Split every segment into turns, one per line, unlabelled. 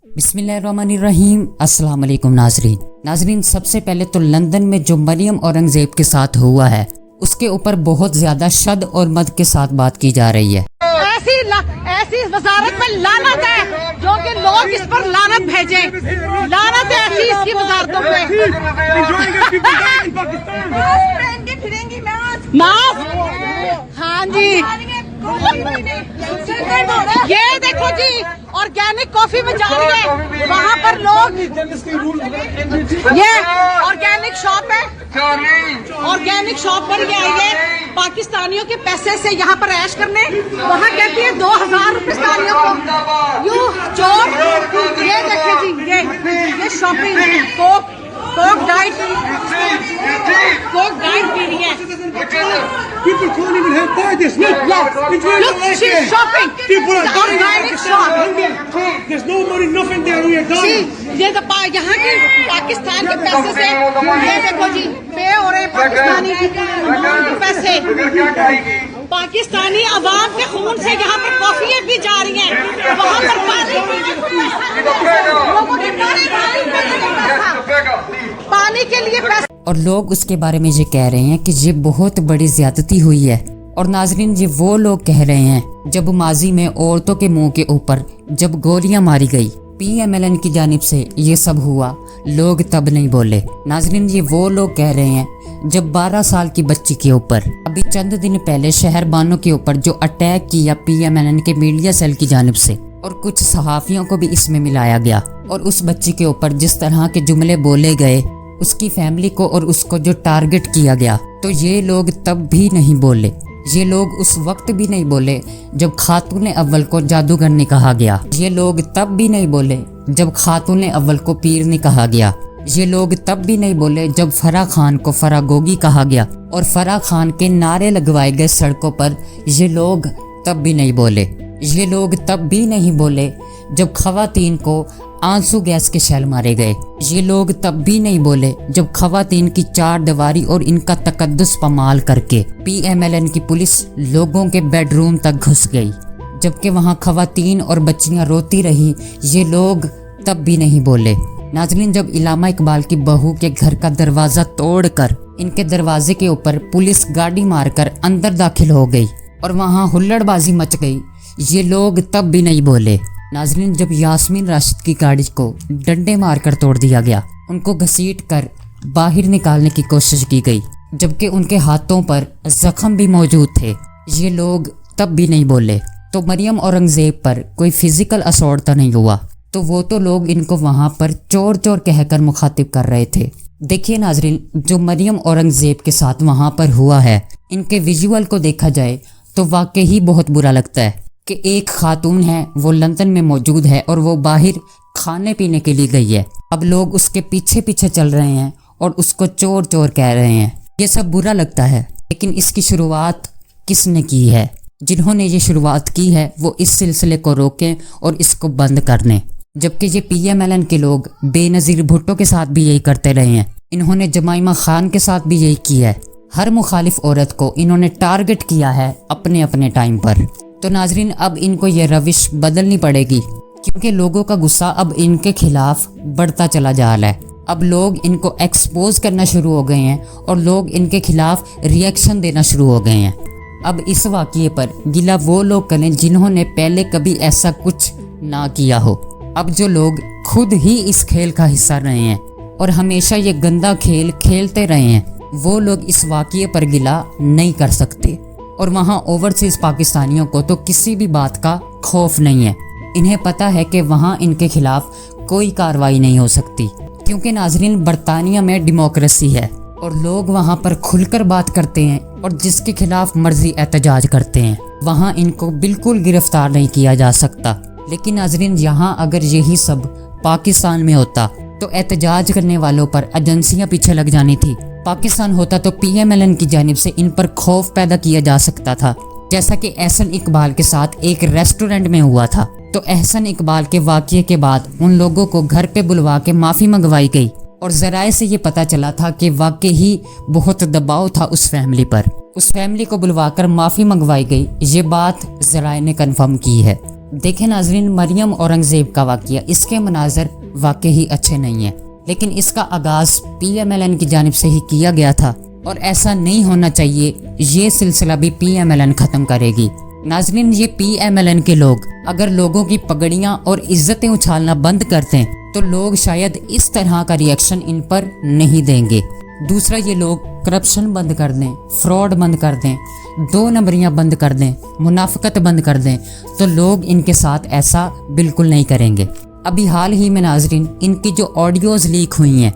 बिस्मिल्लाहिर्रहमानिर्रहीम। अस्सलाम वालेकुम नाजरीन, सबसे पहले तो लंदन में जो मरियम औरंगजेब के साथ हुआ है उसके ऊपर बहुत ज्यादा शद और मद के साथ बात की जा रही है।
ऐसी वजारत में लानत है जो कि लोग इस पर लानत भेजें। लानत है ऐसी इसकी वजारतों पे। हाँ जी, ये देखो जी, ऑर्गेनिक कॉफी में जा रही है वहाँ पर लोग। ये ऑर्गेनिक शॉप है, ऑर्गेनिक शॉप पर ये आई है पाकिस्तानियों के पैसे से यहाँ पर ऐश करने। वहाँ कहती है 2000 पाकिस्तानियों को यू चोर। ये देखे जी, ये शॉपिंग कोक डाइट पी रही है।
People can't even help buy this. Look, it's really
Look,
like
she's
it.
shopping.
People are
It's
dying
organic
of
shop.
hunger. There's no money, nothing there. We are dying.
ये तो यहाँ की पाकिस्तान के पैसे से, ये देखो जी, पे हो रहे पाकिस्तानी पैसे। पाकिस्तानी अवाम के खून से यहाँ पर कॉफियाँ भी जा रही हैं, वहाँ पर पानी के लिए पैसे।
और लोग उसके बारे में ये कह रहे हैं कि ये बहुत बड़ी ज्यादती हुई है। और नाजरीन, ये वो लोग कह रहे हैं जब माजी में औरतों के मुंह के ऊपर जब गोलियां मारी गई, PMLN की जानिब से ये सब हुआ, लोग तब नहीं बोले। नाजरीन, ये वो लोग कह रहे हैं जब 12 साल की बच्ची के ऊपर अभी चंद दिन पहले शहरबानों के ऊपर जो अटैक किया PMLN के मीडिया सेल की जानिब से, और कुछ सहाफियों को भी इसमें मिलाया गया, और उस बच्ची के ऊपर जिस तरह के जुमले बोले गए, उसकी फैमिली को और उसको जो टारगेट किया गया, तो ये लोग तब भी नहीं बोले। ये लोग उस वक्त भी नहीं बोले जब खातून अव्वल को जादूगर ने कहा गया। ये लोग तब भी नहीं बोले जब खातून अव्वल को पीर ने कहा गया। ये लोग तब भी नहीं बोले जब फराह खान को फरागोगी कहा गया और फराह खान के नारे लगवाए गए सड़कों पर। ये लोग तब भी नहीं बोले। ये लोग तब भी नहीं बोले जब खवातीन को आंसू गैस के शैल मारे गए। ये लोग तब भी नहीं बोले जब खवातीन की चार दीवारी और इनका तकद्दुस पमाल करके PMLN की पुलिस लोगों के बेडरूम तक घुस गई, जबकि वहां खवातीन और बच्चियां रोती रही। ये लोग तब भी नहीं बोले। नाज़रीन, जब इलामा इकबाल की बहू के घर का दरवाजा तोड़कर इनके दरवाजे के ऊपर पुलिस गाड़ी मारकर अंदर दाखिल हो गई और वहां हुल्लड़बाजी मच गई, ये लोग तब भी नहीं बोले। नाज़रीन, जब यास्मीन राशिद की गाड़ी को डंडे मारकर तोड़ दिया गया, उनको घसीट कर बाहर निकालने की कोशिश की गई, जबकि उनके हाथों पर जख्म भी मौजूद थे, ये लोग तब भी नहीं बोले। तो मरियम औरंगजेब पर कोई फिजिकल असॉल्ट तो नहीं हुआ, तो वो तो लोग इनको वहां पर चोर चोर कहकर मुखातिब कर रहे थे। देखिए नाज़रीन, जो मरियम औरंगजेब के साथ वहां पर हुआ है, इनके विजुअल को देखा जाए तो वाकई ही बहुत बुरा लगता है कि एक खातून है, वो लंदन में मौजूद है और वो बाहर खाने पीने के लिए गई है। अब लोग उसके पीछे पीछे चल रहे हैं और उसको चोर चोर कह रहे हैं। ये सब बुरा लगता है, लेकिन इसकी शुरुआत किसने की है? जिन्होंने ये शुरुआत की है वो इस सिलसिले को रोकें और इसको बंद कर दें। जबकि ये PMLN के लोग बेनज़ीर भुट्टो के साथ भी यही करते रहे हैं। इन्होंने जमाइमा खान के साथ भी यही किया है। हर मुखालिफ औरत को इन्होंने टारगेट किया है अपने अपने टाइम पर। तो नाजरीन, अब इनको ये रविश बदलनी पड़ेगी, क्योंकि लोगों का गुस्सा अब इनके खिलाफ बढ़ता चला जा रहा है। अब लोग इनको एक्सपोज करना शुरू हो गए हैं और लोग इनके खिलाफ रिएक्शन देना शुरू हो गए हैं। अब इस वाक़ये पर गिला वो लोग करें जिन्होंने पहले कभी ऐसा कुछ ना किया हो। अब जो लोग खुद ही इस खेल का हिस्सा रहे हैं और हमेशा ये गंदा खेल खेलते रहे हैं, वो लोग इस वाक़ये पर गिला नहीं कर सकते। और वहाँ ओवरसीज पाकिस्तानियों को तो किसी भी बात का खौफ नहीं है। इन्हें पता है कि वहाँ इनके खिलाफ कोई कार्रवाई नहीं हो सकती, क्योंकि नाजरीन, बरतानिया में डेमोक्रेसी है और लोग वहाँ पर खुलकर बात करते हैं और जिसके खिलाफ मर्जी एहतजाज करते हैं। वहाँ इनको बिल्कुल गिरफ्तार नहीं किया जा सकता। लेकिन नाजरीन, यहाँ अगर यही सब पाकिस्तान में होता तो एहतजाज करने वालों पर एजेंसियाँ पीछे लग जानी थी। पाकिस्तान होता तो PMLN की जानिब से इन पर खौफ पैदा किया जा सकता था, जैसा कि एहसन इकबाल के साथ एक रेस्टोरेंट में हुआ था। तो एहसन इकबाल के वाक़ये के बाद उन लोगों को घर पे बुलवा के माफ़ी मंगवाई गई और ज़राए से ये पता चला था कि वाकई ही बहुत दबाव था उस फैमिली पर। उस फैमिली को बुलवाकर माफ़ी मंगवाई गई, ये बात ज़राए ने कन्फर्म की है। देखें नाजरीन, मरियम औरंगजेब का वाक़या, इसके मनाजर वाकई ही अच्छे नहीं हैं, लेकिन इसका आगाज़ PMLN की जानिब से ही किया गया था और ऐसा नहीं होना चाहिए। ये सिलसिला भी PMLN ख़त्म करेगी। नाजरीन, ये PMLN के लोग अगर लोगों की पगड़ियाँ और इज्जतें उछालना बंद करते हैं तो लोग शायद इस तरह का रिएक्शन इन पर नहीं देंगे। दूसरा, ये लोग करप्शन बंद कर दें, फ्रॉड बंद कर दें, 2 नंबरियाँ बंद कर दें, मुनाफिकत बंद कर दें, तो लोग इनके साथ ऐसा बिल्कुल नहीं करेंगे। अभी हाल ही में नाजरीन, इनकी जो ऑडियोज़ लीक हुई हैं,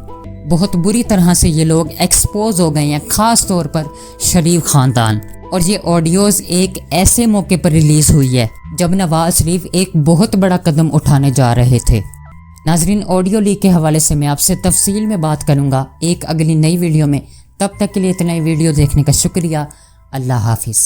बहुत बुरी तरह से ये लोग एक्सपोज हो गए हैं, ख़ास तौर पर शरीफ ख़ानदान। और ये ऑडियोज़ एक ऐसे मौके पर रिलीज़ हुई है जब नवाज शरीफ एक बहुत बड़ा कदम उठाने जा रहे थे। नाजरीन, ऑडियो लीक के हवाले से मैं आपसे तफसील में बात करूँगा एक अगली नई वीडियो में। तब तक के लिए इतना ही वीडियो देखने का शुक्रिया। अल्लाह हाफिज़।